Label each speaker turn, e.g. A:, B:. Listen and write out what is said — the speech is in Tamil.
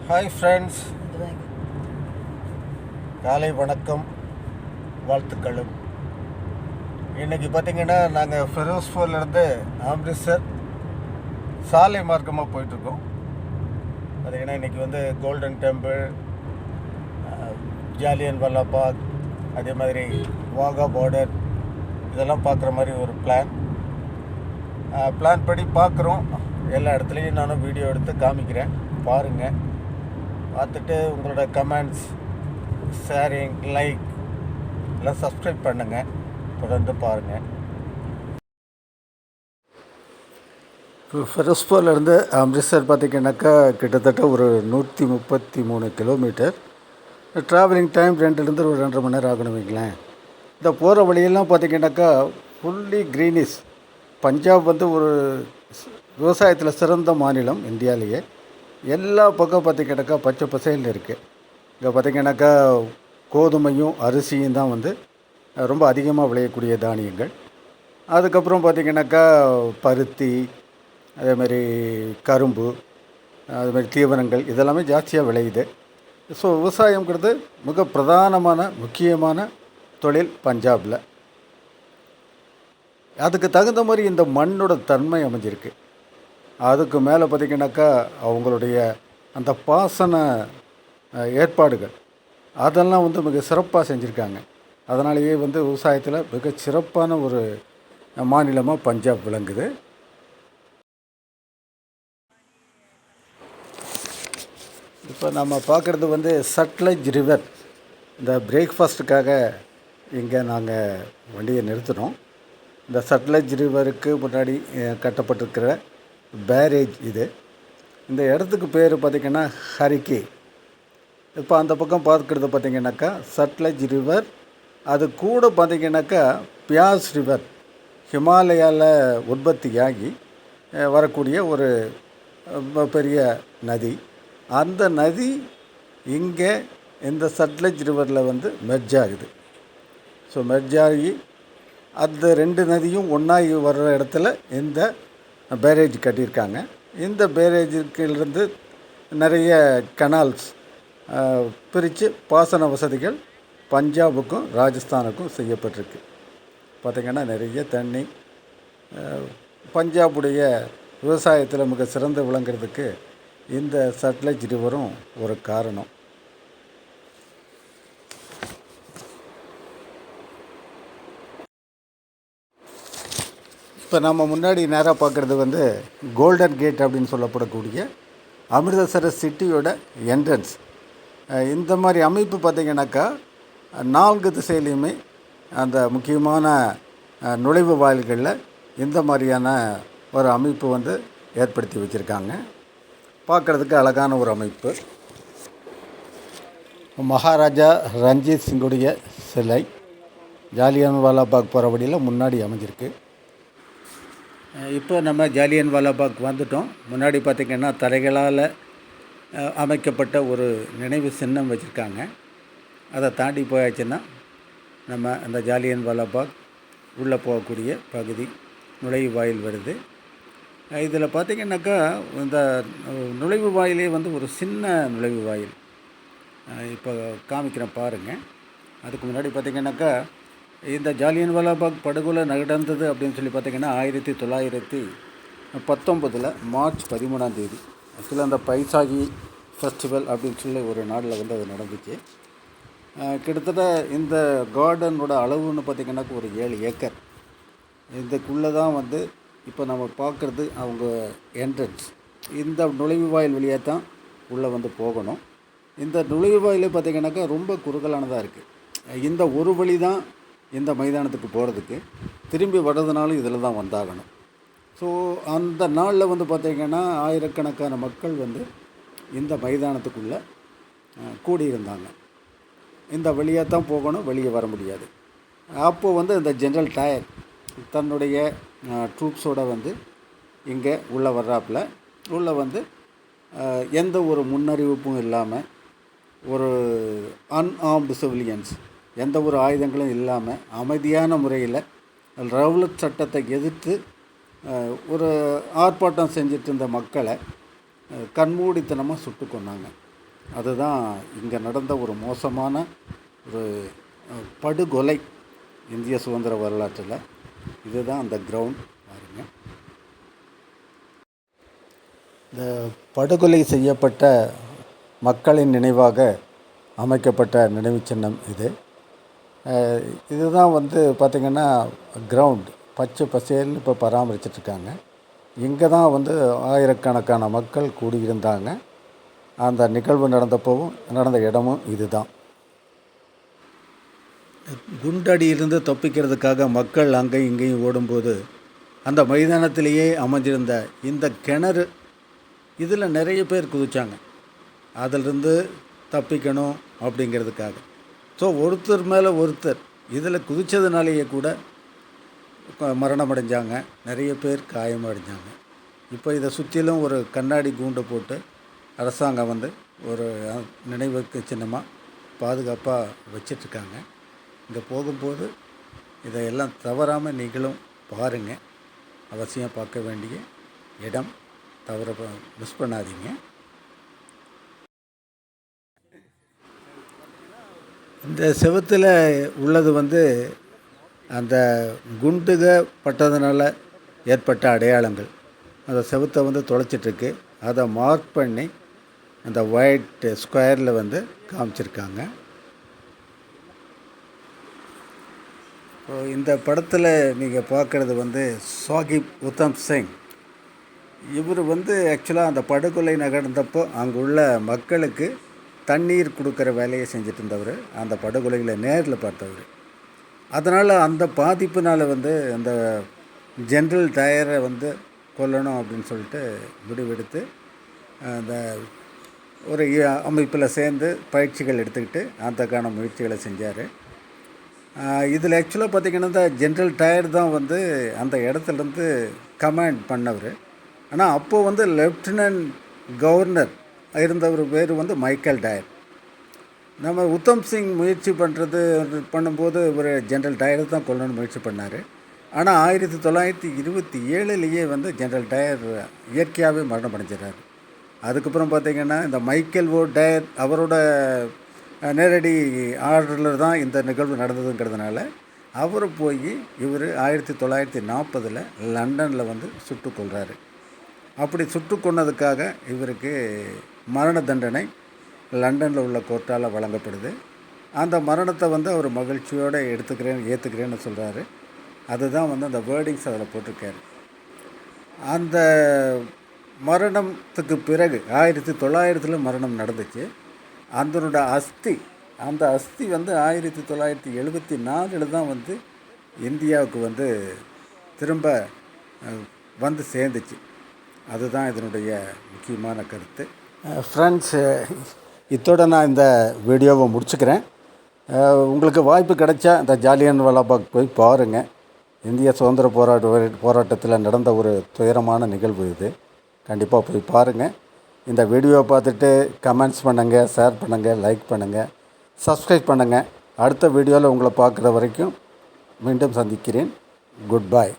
A: ஹாய் ஃப்ரெண்ட்ஸ், காலை வணக்கம், வாழ்த்துக்களும். இன்றைக்கி பார்த்திங்கன்னா நாங்கள் ஃபெரோஸ்பூர்லேருந்து அம்ரித்சர் சாலை மார்க்கமாக போயிட்டுருக்கோம். பார்த்திங்கன்னா இன்றைக்கி வந்து கோல்டன் டெம்பிள், ஜாலியன் வாலாபாக், அதே மாதிரி வாகா பார்டர் இதெல்லாம் பார்க்குற மாதிரி ஒரு பிளான் படி பார்க்குறோம். எல்லா இடத்துலையும் நானும் வீடியோ எடுத்து காமிக்கிறேன், பாருங்கள். பார்த்துட்டு உங்களோட கமெண்ட்ஸ், ஷேரிங், லைக் எல்லாம் சப்ஸ்கிரைப் பண்ணுங்கள், தொடர்ந்து பாருங்கள். இப்போ ஃபெரோஸ்பூர்லேருந்து அம்ரித்சர் பார்த்திங்கனாக்கா கிட்டத்தட்ட ஒரு 133 கிலோமீட்டர். ட்ராவலிங் டைம் 2லேருந்து ஒரு 2.5 மணி நேரம் ஆகணும் வைங்களேன். இந்த போகிற வழியெல்லாம் பார்த்திங்கனாக்கா ஃபுல்லி க்ரீனிஷ். பஞ்சாப் வந்து ஒரு விவசாயத்தில் சிறந்த மாநிலம் இந்தியாவிலேயே. எல்லா பக்கம் பார்த்திங்கனாக்கா பச்சை பசேல்னு இருக்குது. இங்கே பார்த்திங்கனாக்கா கோதுமையும் அரிசியும் தான் வந்து ரொம்ப அதிகமாக விளையக்கூடிய தானியங்கள். அதுக்கப்புறம் பார்த்திங்கனாக்கா பருத்தி, அதேமாதிரி கரும்பு, அதுமாதிரி தீவனங்கள் இதெல்லாமே ஜாஸ்தியாக விளையுது. ஸோ விவசாயங்கிறது மிக பிரதானமான முக்கியமான தொழில் பஞ்சாபில். அதுக்கு தகுந்த மாதிரி இந்த மண்ணோட தன்மை அமைஞ்சிருக்கு. அதுக்கு மேலே பார்த்திங்கனாக்கா அவங்களுடைய அந்த பாசன ஏற்பாடுகள் அதெல்லாம் வந்து மிக சிறப்பாக செஞ்சுருக்காங்க. அதனாலேயே வந்து விவசாயத்தில் மிக சிறப்பான ஒரு மாநிலமாக பஞ்சாப் விளங்குது. இப்போ நம்ம பார்க்குறது வந்து சட்லஜ் ரிவர். இந்த பிரேக்ஃபாஸ்ட்டுக்காக இங்கே நாங்கள் வண்டியை நிறுத்தினோம். இந்த சட்லஜ் ரிவருக்கு முன்னாடி கட்டப்பட்டிருக்கிற பேரேஜ் இது. இந்த இடத்துக்கு பேர் பார்த்திங்கன்னா ஹரிக்கே. இப்போ அந்த பக்கம் பார்க்குறது பார்த்திங்கனாக்கா சட்லஜ் ரிவர். அது கூட பார்த்திங்கனாக்கா பியாஸ் ரிவர், ஹிமாலயாவில் உற்பத்தியாகி வரக்கூடிய ஒரு பெரிய நதி. அந்த நதி இங்கே இந்த சட்லஜ் ரிவரில் வந்து மெர்ஜ் ஆகுது. ஸோ மெர்ஜ் ஆகி அந்த 2 நதியும் ஒன்றாகி வர்ற இடத்துல இந்த பேரேஜ் கட்டியிருக்காங்க. இந்த பேரேஜுக்கிலிருந்து நிறைய கனால்ஸ் பிரித்து பாசன வசதிகள் பஞ்சாபுக்கும் ராஜஸ்தானுக்கும் செய்யப்பட்டிருக்கு. பார்த்திங்கன்னா நிறைய தண்ணி. பஞ்சாபுடைய விவசாயத்தில் மிக சிறந்து விளங்குறதுக்கு இந்த சட்லஜ் ரிவரும் ஒரு காரணம். இப்போ நம்ம முன்னாடி நேராக பார்க்குறது வந்து கோல்டன் கேட் அப்படின்னு சொல்லப்படக்கூடிய அமிர்தசர சிட்டியோட என்ட்ரன்ஸ். இந்த மாதிரி அமைப்பு பார்த்திங்கனாக்கா 4 திசையிலையுமே அந்த முக்கியமான நுழைவு வாயில்களில் இந்த மாதிரியான ஒரு அமைப்பு வந்து ஏற்படுத்தி வச்சுருக்காங்க. பார்க்குறதுக்கு அழகான ஒரு அமைப்பு. மகாராஜா ரஞ்சித் சிங்குடைய சிலை ஜாலியன் வாலாபாக் போகிற வழியில் முன்னாடி அமைஞ்சிருக்கு. இப்போ நம்ம ஜாலியன் வாலாபாக் வந்துட்டோம். முன்னாடி பார்த்திங்கன்னா தரைகளால் அமைக்கப்பட்ட ஒரு நினைவு சின்னம் வச்சுருக்காங்க. அதை தாண்டி போயாச்சுன்னா நம்ம அந்த ஜாலியன் வாலாபாக் உள்ளே போகக்கூடிய பகுதி நுழைவு வாயில் வருது. இதில் பார்த்திங்கனாக்கா இந்த நுழைவு வாயிலே வந்து ஒரு சின்ன நுழைவு வாயில் இப்போ காமிக்கிறேன் பாருங்கள். அதுக்கு முன்னாடி பார்த்திங்கனாக்கா இந்த ஜாலியன் வாலாபாக் படுகொலை நடந்தது அப்படின்னு சொல்லி பார்த்திங்கன்னா 1919 மார்ச் 13 ஆக்சுவலாக அந்த பைசாகி ஃபெஸ்டிவல் அப்படின்னு சொல்லி ஒரு நாளில் வந்து அது நடந்துச்சு. கிட்டத்தட்ட இந்த கார்டனோட அளவுன்னு பார்த்திங்கனாக்கா ஒரு 7 ஏக்கர். இதுக்குள்ளே தான் வந்து இப்போ நம்ம பார்க்குறது அவங்க என்ட்ரன்ஸ். இந்த நுழைவு வாயில் வழியாக தான் உள்ளே வந்து போகணும். இந்த நுழைவு வாயிலே பார்த்திங்கனாக்கா ரொம்ப குறுகலானதாக இருக்குது. இந்த ஒரு வழி தான் இந்த மைதானத்துக்கு போகிறதுக்கு. திரும்பி வர்றதுனாலும் இதில் தான் வந்தாகணும். ஸோ அந்த நாளில் வந்து பார்த்திங்கன்னா ஆயிரக்கணக்கான மக்கள் வந்து இந்த மைதானத்துக்குள்ளே கூடியிருந்தாங்க. இந்த வழியாக தான் போகணும், வெளியே வர முடியாது. அப்போது வந்து இந்த ஜென்ரல் டயர் தன்னுடைய ட்ரூப்ஸோடு வந்து இங்கே உள்ளே வர்றாப்பில் உள்ளே வந்து எந்த ஒரு முன்னறிவிப்பும் இல்லாமல் ஒரு அன்ஆர்ம்டு சிவிலியன்ஸ், எந்த ஒரு ஆயுதங்களும் இல்லாமல் அமைதியான முறையில் ரவுலட் சட்டத்தை எதிர்த்து ஒரு ஆர்ப்பாட்டம் செஞ்சுட்டு இருந்த மக்களை கண்மூடித்தனமாக சுட்டு கொண்டாங்க. அதுதான் இங்கே நடந்த ஒரு மோசமான ஒரு படுகொலை இந்திய சுதந்திர வரலாற்றில். இதுதான் அந்த கிரவுண்ட் பாருங்கள். இந்த படுகொலை செய்யப்பட்ட மக்களின் நினைவாக அமைக்கப்பட்ட நினைவு சின்னம் இது. இதுதான் பார்த்திங்கன்னா கிரவுண்ட் பச்சை பசேல்னு இப்போ பராமரிச்சிட்ருக்காங்க. இங்கே தான் ஆயிரக்கணக்கான மக்கள் கூடியிருந்தாங்க. அந்த நிகழ்வு நடந்த இடமும் இது தான். குண்டடியிலிருந்து தப்பிக்கிறதுக்காக மக்கள் அங்கேயும் இங்கேயும் ஓடும்போது அந்த மைதானத்திலேயே அமைஞ்சிருந்த இந்த கிணறு, இதில் நிறைய பேர் குதித்தாங்க அதிலிருந்து தப்பிக்கணும் அப்படிங்கிறதுக்காக. ஸோ ஒருத்தர் மேலே ஒருத்தர் இதில் குதித்ததுனாலேயே கூட மரணம் அடைஞ்சாங்க, நிறைய பேர் காயம் அடைஞ்சாங்க. இப்போ இதை சுற்றிலும் ஒரு கண்ணாடி கூண்டை போட்டு அரசாங்கம் ஒரு நினைவுக்கு சின்னமாக பாதுகாப்பாக வச்சிட்ருக்காங்க. இங்கே போகும்போது இதையெல்லாம் தவறாமல் நீங்களும் பாருங்கள். அவசியம் பார்க்க வேண்டிய இடம், மிஸ் பண்ணாதீங்க. இந்த செவுத்தில் உள்ளது அந்த குண்டுக பட்டதுனால ஏற்பட்ட அடையாளங்கள். அந்த செவுத்தை தொலைச்சிட்ருக்கு. அதை மார்க் பண்ணி அந்த ஒயிட் ஸ்கொயரில் காமிச்சிருக்காங்க. இந்த படத்தில் நீங்கள் பார்க்குறது சாகிப் உத்தம் சிங். இவர் ஆக்சுவலாக அந்த படுகொலை நடந்தப்போ அங்குள்ள மக்களுக்கு தண்ணீர் கொடுக்குற வேலையை செஞ்சுட்டு இருந்தவர், அந்த படுகொலையில் நேரில் பார்த்தவர். அதனால் அந்த பாதிப்புனால் அந்த ஜென்ரல் டயரை கொல்லணும் அப்படின்னு சொல்லிட்டு முடிவெடுத்து அந்த ஒரு அமைப்பில் சேர்ந்து பயிற்சிகள் எடுத்துக்கிட்டு அதுக்கான முயற்சிகளை செஞ்சார். இதில் ஆக்சுவலாக பார்த்திங்கன்னா இந்த ஜென்ரல் டயர் தான் அந்த இடத்துலேருந்து கமாண்ட் பண்ணவர். ஆனால் அப்போது லெஃப்டினன்ட் கவர்னர் இருந்தவர் பேர் மைக்கேல் டயர். நம்ம உத்தம் சிங் முயற்சி பண்ணும்போது ஒரு ஜென்ரல் டயர் தான் கொல்லணும்னு முயற்சி பண்ணார். ஆனால் 1927 ஜென்ரல் டயர் இயற்கையாகவே மரணம் அடைஞ்சிடறாரு. அதுக்கப்புறம் பார்த்திங்கன்னா இந்த மைக்கேல் ஓ டயர் அவரோட நேரடி ஆர்டரில் தான் இந்த நிகழ்வு நடந்ததுங்கிறதுனால அவர் போய் இவர் 1940 லண்டனில் சுட்டு கொள்கிறாரு. அப்படி சுட்டு கொன்னதுக்காக இவருக்கு மரண தண்டனை லண்டனில் உள்ள கோர்ட்டால் வழங்கப்படுது. அந்த மரணத்தை அவர் மகிழ்ச்சியோடு ஏற்றுக்கிறேன்னு சொல்கிறாரு. அதுதான் அந்த வேர்டிங்ஸ் அதில் போட்டிருக்காரு. அந்த மரணத்துக்கு பிறகு 1900 மரணம் நடந்துச்சு. அந்த அஸ்தி 1974 தான் இந்தியாவுக்கு திரும்ப சேர்ந்துச்சு. அதுதான் இதனுடைய முக்கியமான கருத்து. ஃப்ரெண்ட்ஸ், இத்தோடு நான் இந்த வீடியோவை முடிச்சுக்கிறேன். உங்களுக்கு வாய்ப்பு கிடைச்சா இந்த ஜாலியன் வாலாபாக் போய் பாருங்கள். இந்திய சுதந்திர போராட்டத்தில் நடந்த ஒரு துயரமான நிகழ்வு இது. கண்டிப்பாக போய் பாருங்கள். இந்த வீடியோவை பார்த்துட்டு கமெண்ட்ஸ் பண்ணுங்கள், ஷேர் பண்ணுங்கள், லைக் பண்ணுங்கள், சப்ஸ்கிரைப் பண்ணுங்கள். அடுத்த வீடியோவில் உங்களை பார்க்குற வரைக்கும் மீண்டும் சந்திக்கிறேன். Good bye.